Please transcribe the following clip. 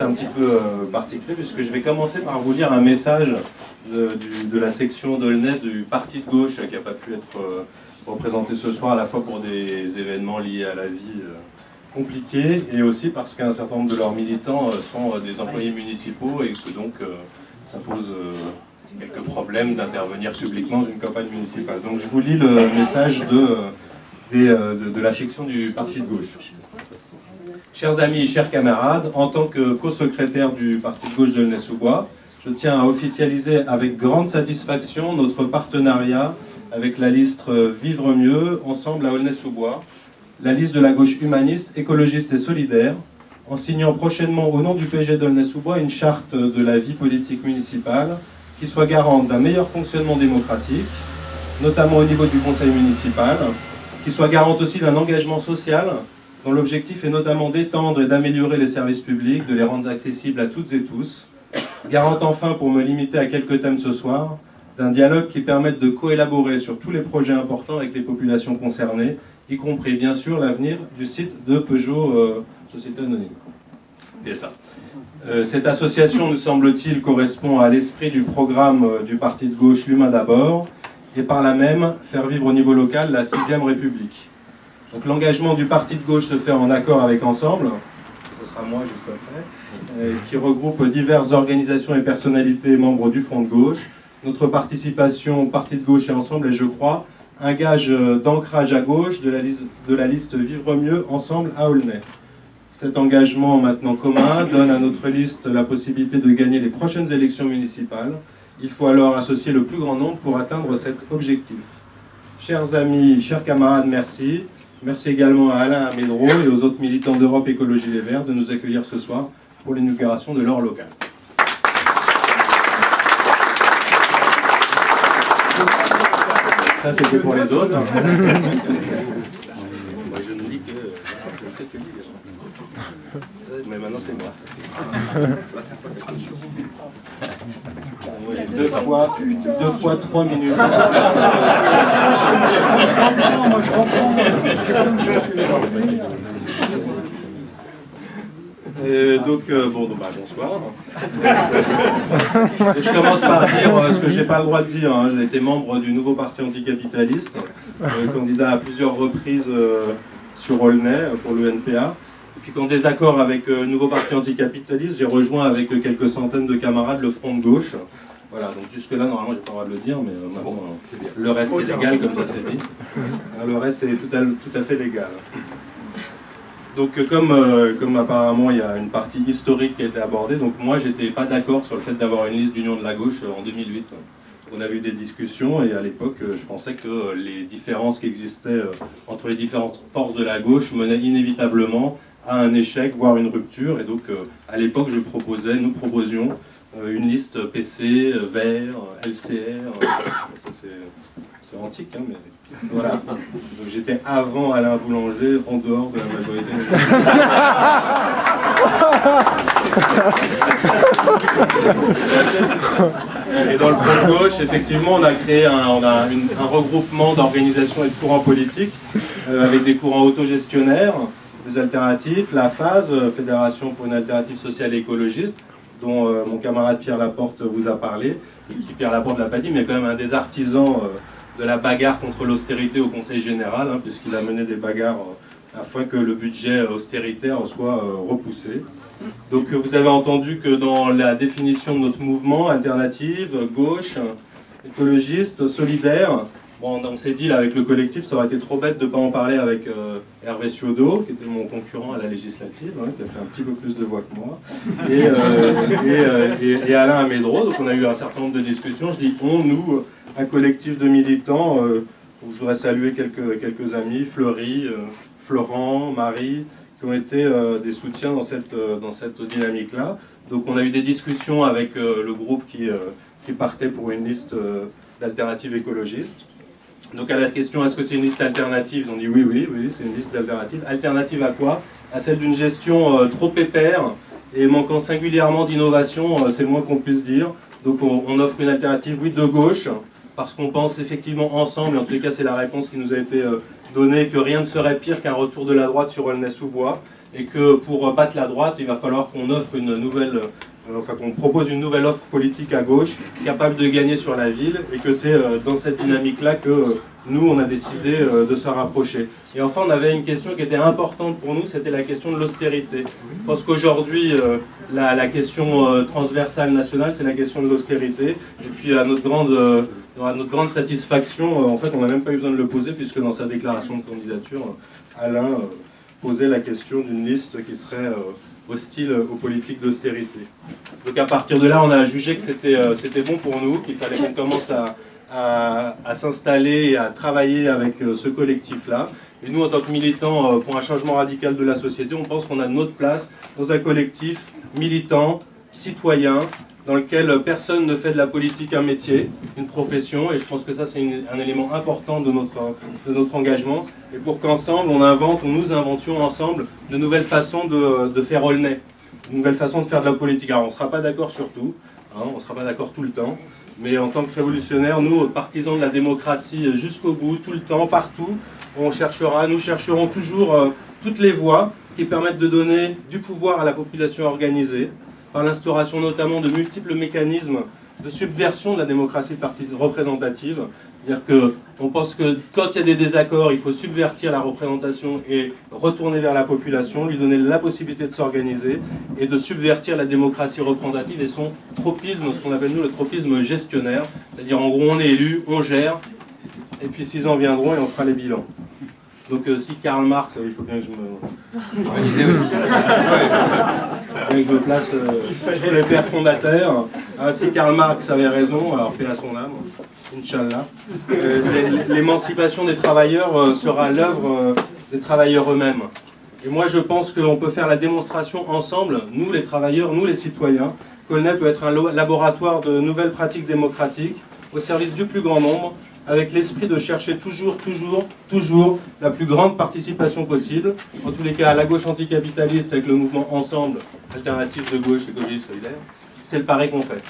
un petit peu particulier puisque je vais commencer par vous lire un message de la section d'Aulnay du parti de gauche qui n'a pas pu être représenté ce soir, à la fois pour des événements liés à la vie compliquée et aussi parce qu'un certain nombre de leurs militants sont des employés municipaux et que donc ça pose quelques problèmes d'intervenir publiquement dans une campagne municipale. Donc je vous lis le message de la section du parti de gauche. Chers amis et chers camarades, en tant que co-secrétaire du parti de gauche d'Aulnay-sous-Bois, je tiens à officialiser avec grande satisfaction notre partenariat avec la liste Vivre Mieux, ensemble à Aulnay-sous-Bois, la liste de la gauche humaniste, écologiste et solidaire, en signant prochainement au nom du PG d'Aulnay-sous-Bois une charte de la vie politique municipale qui soit garante d'un meilleur fonctionnement démocratique, notamment au niveau du conseil municipal, qui soit garante aussi d'un engagement social, dont l'objectif est notamment d'étendre et d'améliorer les services publics, de les rendre accessibles à toutes et tous, garante enfin, pour me limiter à quelques thèmes ce soir, d'un dialogue qui permette de coélaborer sur tous les projets importants avec les populations concernées, y compris bien sûr l'avenir du site de Peugeot Société Anonyme. Et ça. Cette association, nous semble-t-il, correspond à l'esprit du programme du parti de gauche L'Humain d'abord, et par là même faire vivre au niveau local la 6e République. Donc l'engagement du parti de gauche se fait en accord avec Ensemble, ce sera moi juste après, qui regroupe diverses organisations et personnalités membres du Front de gauche. Notre participation au parti de gauche et Ensemble est, je crois, un gage d'ancrage à gauche de la liste Vivre Mieux Ensemble à Aulnay. Cet engagement maintenant commun donne à notre liste la possibilité de gagner les prochaines élections municipales. Il faut alors associer le plus grand nombre pour atteindre cet objectif. Chers amis, chers camarades, merci. Merci également à Alain Amédro et aux autres militants d'Europe Écologie Les Verts de nous accueillir ce soir pour l'inauguration de leur local. Ça, c'était pour les autres. Moi, je ne lis que quelques livres. Mais maintenant, c'est moi. Moi, j'ai deux fois 3 minutes. Moi, je comprends. Bonsoir. Je commence par dire ce que je n'ai pas le droit de dire. J'ai été membre du nouveau parti anticapitaliste, candidat à plusieurs reprises sur Aulnay pour le NPA. Et puis qu'en désaccord avec le nouveau parti anticapitaliste, j'ai rejoint avec quelques centaines de camarades le Front de gauche. Voilà, donc jusque-là, normalement, j'ai pas le droit de le dire, mais maintenant, le reste est légal, comme ça c'est dit. Le reste est tout à fait légal. Donc comme apparemment il y a une partie historique qui a été abordée, donc moi j'étais pas d'accord sur le fait d'avoir une liste d'union de la gauche en 2008. On avait eu des discussions et à l'époque je pensais que les différences qui existaient entre les différentes forces de la gauche menaient inévitablement à un échec, voire une rupture. Et donc à l'époque nous proposions une liste PC, Vert, LCR, ça c'est antique, hein, mais voilà. Donc j'étais avant Alain Boulanger, en dehors de la majorité. Et dans le Front de gauche, effectivement, on a créé un regroupement d'organisations et de courants politiques avec des courants autogestionnaires, des alternatifs, la FASE, Fédération pour une alternative sociale et écologiste, dont mon camarade Pierre Laporte vous a parlé, et qui Pierre Laporte ne l'a pas dit, mais quand même un des artisans de la bagarre contre l'austérité au Conseil général, puisqu'il a mené des bagarres afin que le budget austéritaire soit repoussé. Donc vous avez entendu que dans la définition de notre mouvement, alternative, gauche, écologiste, solidaire, bon, on s'est dit là avec le collectif, ça aurait été trop bête de ne pas en parler avec Hervé Ciodo, qui était mon concurrent à la législative, qui a fait un petit peu plus de voix que moi, et Alain Amédro. Donc on a eu un certain nombre de discussions. Je dis on, nous, un collectif de militants, où je voudrais saluer quelques amis, Fleury, Florent, Marie, qui ont été des soutiens dans cette dynamique-là. Donc on a eu des discussions avec le groupe qui partait pour une liste d'alternatives écologistes. Donc à la question est-ce que c'est une liste alternative, ils ont dit oui, c'est une liste d'alternatives. Alternative à quoi? À celle d'une gestion trop pépère et manquant singulièrement d'innovation, c'est le moins qu'on puisse dire. Donc on offre une alternative, oui, de gauche, parce qu'on pense effectivement ensemble, et en tous les cas c'est la réponse qui nous a été donnée, que rien ne serait pire qu'un retour de la droite sur Aulnay-sous-Bois, et que pour battre la droite, il va falloir qu'on offre une nouvelle, qu'on propose une nouvelle offre politique à gauche, capable de gagner sur la ville, et que c'est dans cette dynamique-là que nous, on a décidé de se rapprocher. Et enfin, on avait une question qui était importante pour nous, c'était la question de l'austérité. Je pense qu'aujourd'hui, la question transversale nationale, c'est la question de l'austérité. Et puis, à notre grande satisfaction, en fait, on n'a même pas eu besoin de le poser, puisque dans sa déclaration de candidature, Alain posait la question d'une liste qui serait hostile aux politiques d'austérité. Donc à partir de là, on a jugé que c'était bon pour nous, qu'il fallait qu'on commence à s'installer et à travailler avec ce collectif-là. Et nous, en tant que militants pour un changement radical de la société, on pense qu'on a notre place dans un collectif militant, citoyen, dans lequel personne ne fait de la politique un métier, une profession, et je pense que ça c'est un élément important de notre engagement, et pour qu'ensemble nous inventions ensemble de nouvelles façons de faire Aulnay, de nouvelles façons de faire de la politique. Alors on ne sera pas d'accord sur tout, hein, on ne sera pas d'accord tout le temps, mais en tant que révolutionnaires, nous, partisans de la démocratie jusqu'au bout, tout le temps, partout, nous chercherons toujours toutes les voies qui permettent de donner du pouvoir à la population organisée, par l'instauration notamment de multiples mécanismes de subversion de la démocratie représentative. C'est-à-dire qu'on pense que quand il y a des désaccords, il faut subvertir la représentation et retourner vers la population, lui donner la possibilité de s'organiser et de subvertir la démocratie représentative et son tropisme, ce qu'on appelle nous le tropisme gestionnaire. C'est-à-dire en gros on est élu, on gère, et puis 6 ans viendront et on fera les bilans. Donc si Karl Marx, il faut bien que je me place sous les pères fondateurs. Si Karl Marx avait raison, alors paix à son âme, Inch'Allah, l'émancipation des travailleurs sera l'œuvre des travailleurs eux-mêmes. Et moi je pense qu'on peut faire la démonstration ensemble, nous les travailleurs, nous les citoyens, qu'Aulnay peut être un laboratoire de nouvelles pratiques démocratiques au service du plus grand nombre, avec l'esprit de chercher toujours la plus grande participation possible. En tous les cas, à la gauche anticapitaliste, avec le mouvement Ensemble, alternative de gauche, écologie solidaire, c'est le pari qu'on fait.